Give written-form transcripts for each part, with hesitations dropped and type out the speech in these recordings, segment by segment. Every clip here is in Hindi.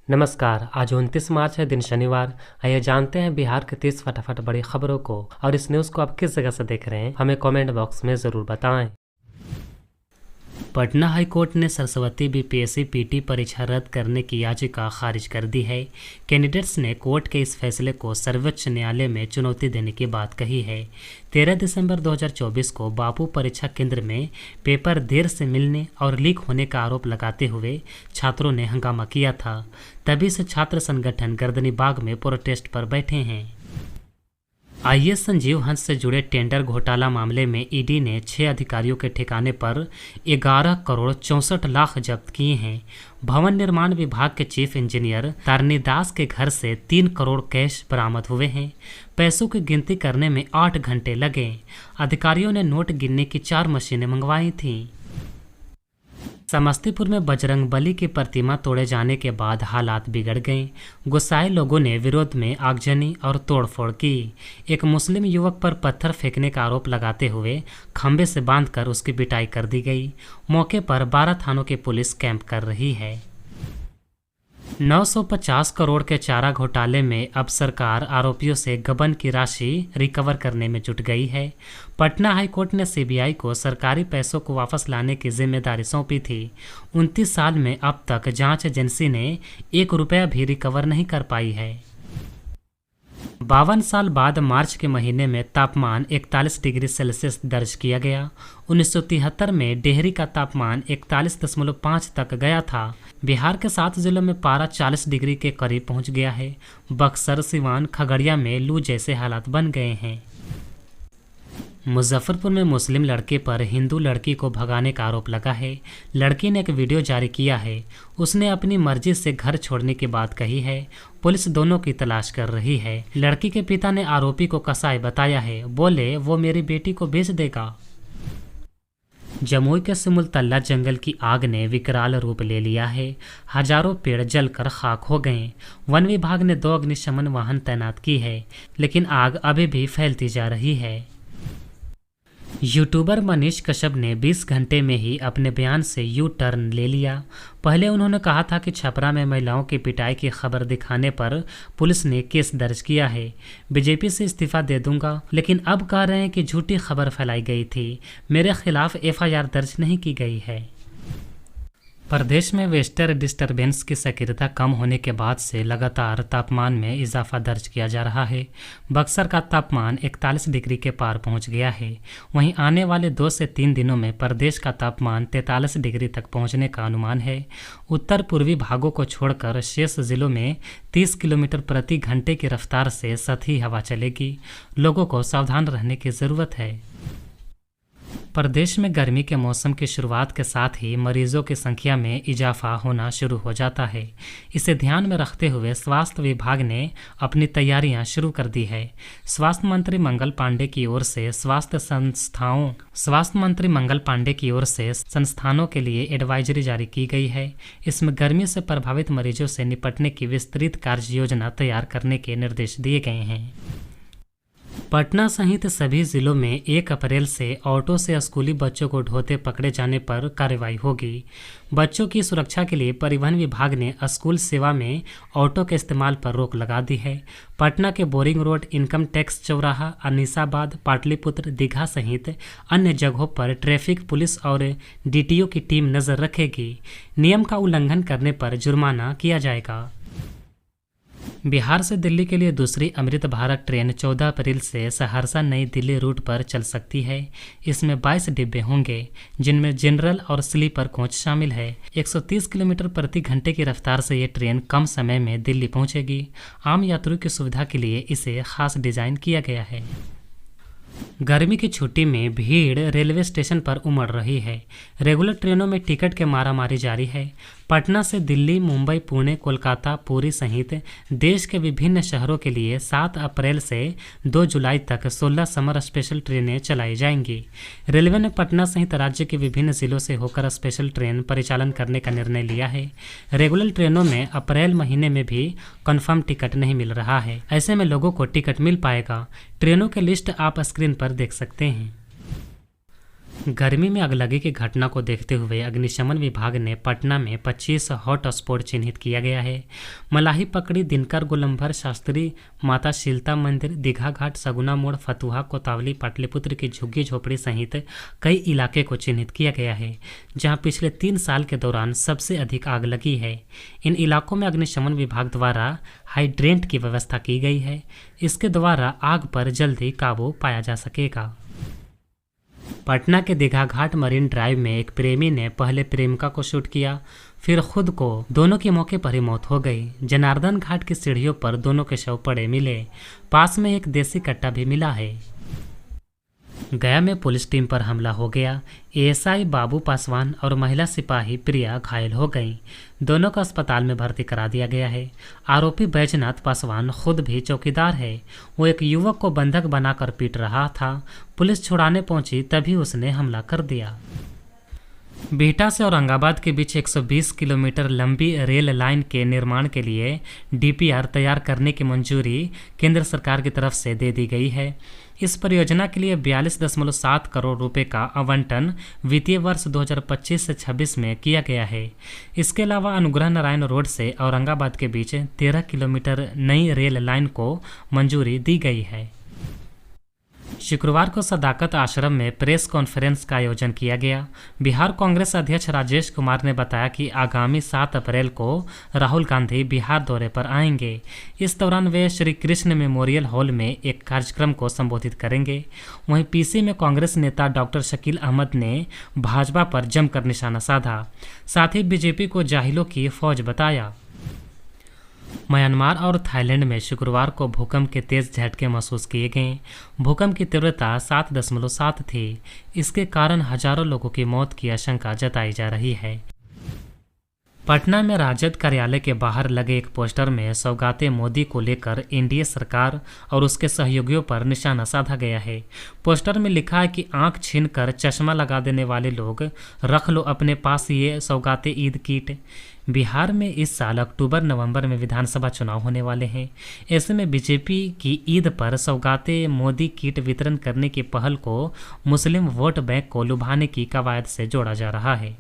नमस्कार। आज 29 मार्च है, दिन शनिवार। आइए जानते हैं बिहार के 30 फटाफट बड़ी खबरों को। और इस न्यूज़ को आप किस जगह से देख रहे हैं, हमें कमेंट बॉक्स में ज़रूर बताएं। पटना हाईकोर्ट ने सरस्वती बीपीएससी पीटी परीक्षा रद्द करने की याचिका खारिज कर दी है। कैंडिडेट्स ने कोर्ट के इस फैसले को सर्वोच्च न्यायालय में चुनौती देने की बात कही है। 13 दिसंबर 2024 को बापू परीक्षा केंद्र में पेपर देर से मिलने और लीक होने का आरोप लगाते हुए छात्रों ने हंगामा किया था। तभी से छात्र संगठन गर्दनी बाग में प्रोटेस्ट पर बैठे हैं। आईएएस संजीव हंस से जुड़े टेंडर घोटाला मामले में ईडी ने 6 अधिकारियों के ठिकाने पर 11 करोड़ 64 लाख जब्त किए हैं। भवन निर्माण विभाग के चीफ इंजीनियर तारनी दास के घर से 3 करोड़ कैश बरामद हुए हैं। पैसों की गिनती करने में 8 घंटे लगे। अधिकारियों ने नोट गिनने की 4 मशीनें मंगवाई थीं। समस्तीपुर में बजरंगबली की प्रतिमा तोड़े जाने के बाद हालात बिगड़ गए। गुस्साए लोगों ने विरोध में आगजनी और तोड़फोड़ की। एक मुस्लिम युवक पर पत्थर फेंकने का आरोप लगाते हुए खंबे से बांधकर उसकी पिटाई कर दी गई। मौके पर 12 थानों की पुलिस कैंप कर रही है। 950 करोड़ के चारा घोटाले में अब सरकार आरोपियों से गबन की राशि रिकवर करने में जुट गई है। पटना हाईकोर्ट ने सीबीआई को सरकारी पैसों को वापस लाने की जिम्मेदारी सौंपी थी। 29 साल में अब तक जांच एजेंसी ने 1 रुपया भी रिकवर नहीं कर पाई है। 52 साल बाद मार्च के महीने में तापमान 41 डिग्री सेल्सियस दर्ज किया गया। 1973 में डेहरी का तापमान 41.5 तक गया था। बिहार के 7 जिलों में पारा 40 डिग्री के करीब पहुंच गया है। बक्सर, सिवान, खगड़िया में लू जैसे हालात बन गए हैं। मुजफ्फरपुर में मुस्लिम लड़के पर हिंदू लड़की को भगाने का आरोप लगा है। लड़की ने एक वीडियो जारी किया है। उसने अपनी मर्जी से घर छोड़ने की बात कही है। पुलिस दोनों की तलाश कर रही है। लड़की के पिता ने आरोपी को कसाई बताया है। बोले वो मेरी बेटी को बेच देगा। जमुई के सिमुलतल्ला जंगल की आग ने विकराल रूप ले लिया है। हजारों पेड़ जलकर खाक हो गए। वन विभाग ने 2 अग्निशमन वाहन तैनात की है, लेकिन आग अभी भी फैलती जा रही है। यूट्यूबर मनीष कश्यप ने 20 घंटे में ही अपने बयान से यू टर्न ले लिया। पहले उन्होंने कहा था कि छपरा में महिलाओं की पिटाई की खबर दिखाने पर पुलिस ने केस दर्ज किया है, बीजेपी से इस्तीफा दे दूंगा, लेकिन अब कह रहे हैं कि झूठी खबर फैलाई गई थी, मेरे खिलाफ एफआईआर दर्ज नहीं की गई है। प्रदेश में वेस्टर्न डिस्टर्बेंस की सक्रियता कम होने के बाद से लगातार तापमान में इजाफा दर्ज किया जा रहा है। बक्सर का तापमान 41 डिग्री के पार पहुंच गया है। वहीं आने वाले 2 से 3 दिनों में प्रदेश का तापमान 43 डिग्री तक पहुंचने का अनुमान है। उत्तर पूर्वी भागों को छोड़कर शेष जिलों में 30 किलोमीटर प्रति घंटे की रफ्तार से सतही हवा चलेगी। लोगों को सावधान रहने की ज़रूरत है। प्रदेश में गर्मी के मौसम की शुरुआत के साथ ही मरीजों की संख्या में इजाफा होना शुरू हो जाता है। इसे ध्यान में रखते हुए स्वास्थ्य विभाग ने अपनी तैयारियां शुरू कर दी है। स्वास्थ्य मंत्री मंगल पांडे की ओर से संस्थानों के लिए एडवाइजरी जारी की गई है। इसमें गर्मी से प्रभावित मरीजों से निपटने की विस्तृत कार्य योजना तैयार करने के निर्देश दिए गए हैं। पटना सहित सभी जिलों में 1 अप्रैल से ऑटो से स्कूली बच्चों को ढोते पकड़े जाने पर कार्रवाई होगी। बच्चों की सुरक्षा के लिए परिवहन विभाग ने स्कूल सेवा में ऑटो के इस्तेमाल पर रोक लगा दी है। पटना के बोरिंग रोड, इनकम टैक्स चौराहा, अनीसाबाद, पाटलिपुत्र, दीघा सहित अन्य जगहों पर ट्रैफिक पुलिस और डीटीओ की टीम नजर रखेगी। नियम का उल्लंघन करने पर जुर्माना किया जाएगा। बिहार से दिल्ली के लिए दूसरी अमृत भारत ट्रेन 14 अप्रैल से सहरसा नई दिल्ली रूट पर चल सकती है। इसमें 22 डिब्बे होंगे, जिनमें जनरल और स्लीपर कोच शामिल है। 130 किलोमीटर प्रति घंटे की रफ्तार से ये ट्रेन कम समय में दिल्ली पहुंचेगी। आम यात्रियों की सुविधा के लिए इसे खास डिजाइन किया गया है। गर्मी की छुट्टी में भीड़ रेलवे स्टेशन पर उमड़ रही है। रेगुलर ट्रेनों में टिकट के मारामारी जारी है। पटना से दिल्ली, मुंबई, पुणे, कोलकाता, पुरी सहित देश के विभिन्न शहरों के लिए 7 अप्रैल से 2 जुलाई तक 16 समर स्पेशल ट्रेनें चलाई जाएंगी। रेलवे ने पटना सहित राज्य के विभिन्न जिलों से होकर स्पेशल ट्रेन परिचालन करने का निर्णय लिया है। रेगुलर ट्रेनों में अप्रैल महीने में भी कन्फर्म टिकट नहीं मिल रहा है। ऐसे में लोगों को टिकट मिल पाएगा। ट्रेनों की लिस्ट आप स्क्रीन पर देख सकते हैं। गर्मी में अगलगी की घटना को देखते हुए अग्निशमन विभाग ने पटना में 25 हॉट स्पॉट चिन्हित किया गया है। मलाही पकड़ी, दिनकर, गोलंबर शास्त्री, माता शीलता मंदिर, दीघा घाट, सगुना मोड़, फतुहा, कोतावली, पाटलिपुत्र की झुग्गी झोपड़ी सहित कई इलाके को चिन्हित किया गया है, जहां पिछले 3 साल के दौरान सबसे अधिक आग लगी है। इन इलाकों में अग्निशमन विभाग द्वारा हाइड्रेंट की व्यवस्था की गई है। इसके द्वारा आग पर जल्दी काबू पाया जा सकेगा। पटना के दीघा घाट मरीन ड्राइव में एक प्रेमी ने पहले प्रेमिका को शूट किया, फिर खुद को। दोनों की मौके पर ही मौत हो गई। जनार्दन घाट की सीढ़ियों पर दोनों के शव पड़े मिले। पास में एक देसी कट्टा भी मिला है। गया में पुलिस टीम पर हमला हो गया। एएसआई बाबू पासवान और महिला सिपाही प्रिया घायल हो गईं। दोनों को अस्पताल में भर्ती करा दिया गया है। आरोपी बैजनाथ पासवान खुद भी चौकीदार है। वो एक युवक को बंधक बनाकर पीट रहा था। पुलिस छुड़ाने पहुंची तभी उसने हमला कर दिया। बिहटा से औरंगाबाद के बीच 120 किलोमीटर लंबी रेल लाइन के निर्माण के लिए डीपीआर तैयार करने की मंजूरी केंद्र सरकार की तरफ से दे दी गई है। इस परियोजना के लिए 42.7 करोड़ रुपए का आवंटन वित्तीय वर्ष 2025 से 26 में किया गया है। इसके अलावा अनुग्रह नारायण रोड से औरंगाबाद के बीच 13 किलोमीटर नई रेल लाइन को मंजूरी दी गई है। शुक्रवार को सदाकत आश्रम में प्रेस कॉन्फ्रेंस का आयोजन किया गया। बिहार कांग्रेस अध्यक्ष राजेश कुमार ने बताया कि आगामी 7 अप्रैल को राहुल गांधी बिहार दौरे पर आएंगे। इस दौरान वे श्री कृष्ण मेमोरियल हॉल में एक कार्यक्रम को संबोधित करेंगे। वहीं पीसी में कांग्रेस नेता डॉक्टर शकील अहमद ने भाजपा पर जमकर निशाना साधा। साथ ही बीजेपी को जाहिलों की फौज बताया। म्यांमार और थाईलैंड में शुक्रवार को भूकंप के तेज झटके महसूस किए गए। भूकंप की तीव्रता 7.7 थी। इसके कारण हजारों लोगों की मौत की आशंका जताई जा रही है। पटना में राजद कार्यालय के बाहर लगे एक पोस्टर में सौगाते मोदी को लेकर एनडीए सरकार और उसके सहयोगियों पर निशाना साधा गया है। पोस्टर में लिखा है कि आंख छीनकर चश्मा लगा देने वाले लोग रख लो अपने पास ये सौगाते ईद किट। बिहार में इस साल अक्टूबर-नवंबर में विधानसभा चुनाव होने वाले हैं। ऐसे में बीजेपी की ईद पर सौगाते मोदी किट वितरण करने की पहल को मुस्लिम वोट बैंक को लुभाने की कवायद से जोड़ा जा रहा है।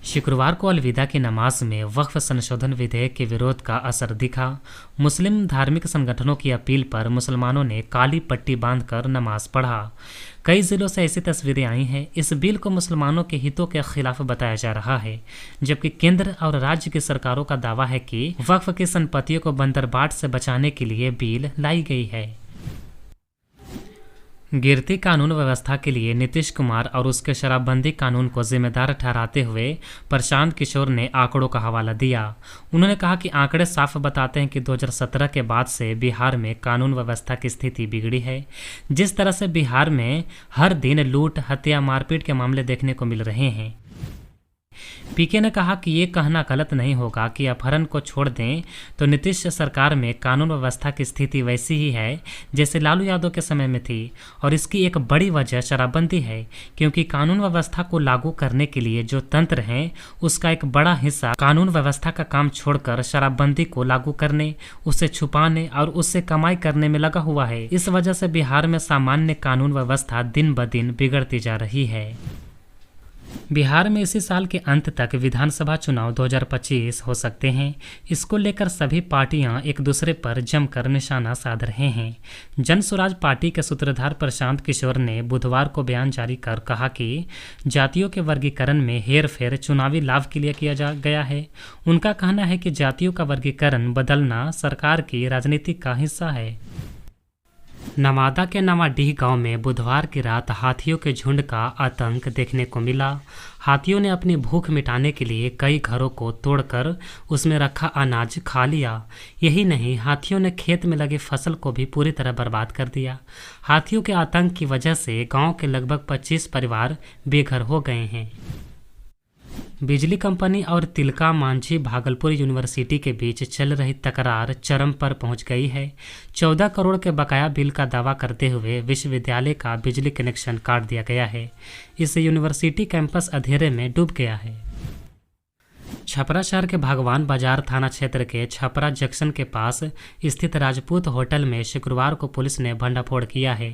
शुक्रवार को अलविदा की नमाज में वक्फ संशोधन विधेयक के विरोध का असर दिखा। मुस्लिम धार्मिक संगठनों की अपील पर मुसलमानों ने काली पट्टी बांधकर नमाज पढ़ा। कई जिलों से ऐसी तस्वीरें आई हैं। इस बिल को मुसलमानों के हितों के खिलाफ बताया जा रहा है, जबकि केंद्र और राज्य की सरकारों का दावा है कि वक्फ की संपत्तियों को बंदरबाट से बचाने के लिए बिल लाई गई है। गिरती कानून व्यवस्था के लिए नीतीश कुमार और उसके शराबबंदी कानून को जिम्मेदार ठहराते हुए प्रशांत किशोर ने आंकड़ों का हवाला दिया। उन्होंने कहा कि आंकड़े साफ बताते हैं कि 2017 के बाद से बिहार में कानून व्यवस्था की स्थिति बिगड़ी है। जिस तरह से बिहार में हर दिन लूट, हत्या, मारपीट के मामले देखने को मिल रहे हैं। पीके ने कहा कि ये कहना गलत नहीं होगा कि अपहरण को छोड़ दें तो नीतीश सरकार में कानून व्यवस्था की स्थिति वैसी ही है जैसे लालू यादव के समय में थी, और इसकी एक बड़ी वजह शराबबंदी है, क्योंकि कानून व्यवस्था को लागू करने के लिए जो तंत्र हैं उसका एक बड़ा हिस्सा कानून व्यवस्था का काम छोड़कर शराबबंदी को लागू करने, उसे छुपाने और उससे कमाई करने में लगा हुआ है। इस वजह से बिहार में सामान्य कानून व्यवस्था दिन ब दिन बिगड़ती जा रही है। बिहार में इसी साल के अंत तक विधानसभा चुनाव 2025 हो सकते हैं। इसको लेकर सभी पार्टियां एक दूसरे पर जमकर निशाना साध रहे हैं। जन स्वराज पार्टी के सूत्रधार प्रशांत किशोर ने बुधवार को बयान जारी कर कहा कि जातियों के वर्गीकरण में हेरफेर चुनावी लाभ के लिए किया गया है। उनका कहना है कि जातियों का वर्गीकरण बदलना सरकार की राजनीति का हिस्सा है। नवादा के नवाडीह गांव में बुधवार की रात हाथियों के झुंड का आतंक देखने को मिला। हाथियों ने अपनी भूख मिटाने के लिए कई घरों को तोड़कर उसमें रखा अनाज खा लिया। यही नहीं, हाथियों ने खेत में लगी फसल को भी पूरी तरह बर्बाद कर दिया। हाथियों के आतंक की वजह से गांव के लगभग 25 परिवार बेघर हो गए हैं। बिजली कंपनी और तिलका मांझी भागलपुर यूनिवर्सिटी के बीच चल रही तकरार चरम पर पहुंच गई है। 14 करोड़ के बकाया बिल का दावा करते हुए विश्वविद्यालय का बिजली कनेक्शन काट दिया गया है। इससे यूनिवर्सिटी कैंपस अंधेरे में डूब गया है। छपरा शहर के भगवान बाजार थाना क्षेत्र के छपरा जंक्शन के पास स्थित राजपूत होटल में शुक्रवार को पुलिस ने भंडाफोड़ किया है।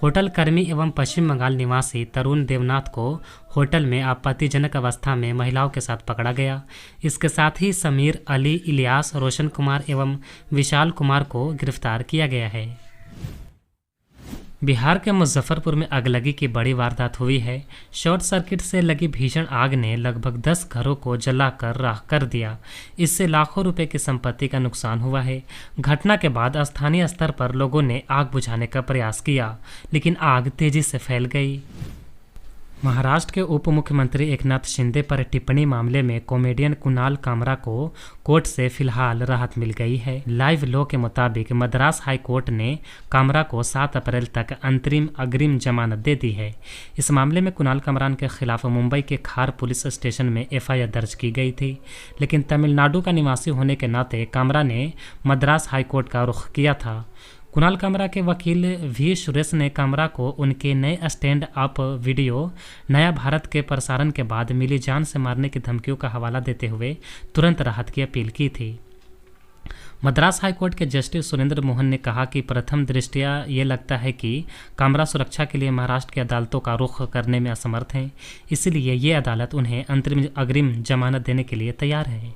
होटल कर्मी एवं पश्चिम बंगाल निवासी तरुण देवनाथ को होटल में आपत्तिजनक अवस्था में महिलाओं के साथ पकड़ा गया। इसके साथ ही समीर, अली, इलियास, रोशन कुमार एवं विशाल कुमार को गिरफ्तार किया गया है। बिहार के मुजफ्फरपुर में आगलगी की बड़ी वारदात हुई है। शॉर्ट सर्किट से लगी भीषण आग ने लगभग 10 घरों को जलाकर राख कर दिया। इससे लाखों रुपए की संपत्ति का नुकसान हुआ है। घटना के बाद स्थानीय स्तर पर लोगों ने आग बुझाने का प्रयास किया, लेकिन आग तेजी से फैल गई। महाराष्ट्र के उप मुख्यमंत्री एकनाथ शिंदे पर टिप्पणी मामले में कॉमेडियन कुणाल कामरा को कोर्ट से फिलहाल राहत मिल गई है। लाइव लॉ के मुताबिक मद्रास हाई कोर्ट ने कामरा को 7 अप्रैल तक अग्रिम जमानत दे दी है। इस मामले में कुणाल कामरान के खिलाफ मुंबई के खार पुलिस स्टेशन में FIR दर्ज की गई थी, लेकिन तमिलनाडु का निवासी होने के नाते कामरा ने मद्रास हाई कोर्ट का रुख किया था। कुणाल कामरा के वकील V सुरेश ने कामरा को उनके नए स्टैंड अप वीडियो नया भारत के प्रसारण के बाद मिली जान से मारने की धमकियों का हवाला देते हुए तुरंत राहत की अपील की थी। मद्रास हाईकोर्ट के जस्टिस सुरेंद्र मोहन ने कहा कि प्रथम दृष्टया ये लगता है कि कामरा सुरक्षा के लिए महाराष्ट्र की अदालतों का रुख करने में असमर्थ हैं, इसलिए ये अदालत उन्हें अग्रिम जमानत देने के लिए तैयार है।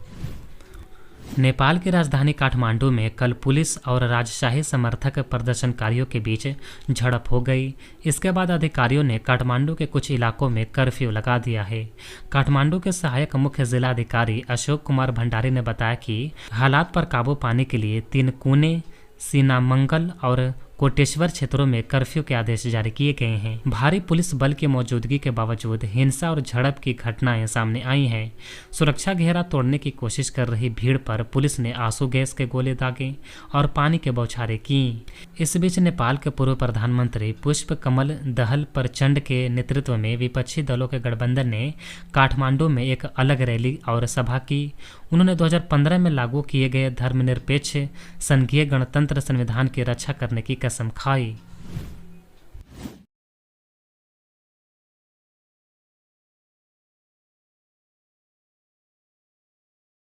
नेपाल की राजधानी काठमांडू में कल पुलिस और राजशाही समर्थक प्रदर्शनकारियों के बीच झड़प हो गई। इसके बाद अधिकारियों ने काठमांडू के कुछ इलाकों में कर्फ्यू लगा दिया है। काठमांडू के सहायक मुख्य जिला अधिकारी अशोक कुमार भंडारी ने बताया कि हालात पर काबू पाने के लिए 3 कुने, सीनामंगल और कोटेश्वर क्षेत्रों में कर्फ्यू के आदेश जारी किए गए हैं। भारी पुलिस बल की मौजूदगी के बावजूद हिंसा और झड़प की घटनाएं सामने आई हैं। सुरक्षा घेरा तोड़ने की कोशिश कर रही भीड़ पर पुलिस ने आंसू गैस के गोले दागे और पानी के बौछारें की। इस बीच नेपाल के पूर्व प्रधानमंत्री पुष्प कमल दहल प्रचंड के नेतृत्व में विपक्षी दलों के गठबंधन ने काठमांडू में एक अलग रैली और सभा की। उन्होंने 2015 में लागू किए गए धर्मनिरपेक्ष संघीय गणतंत्र संविधान की रक्षा करने की कसम खाई।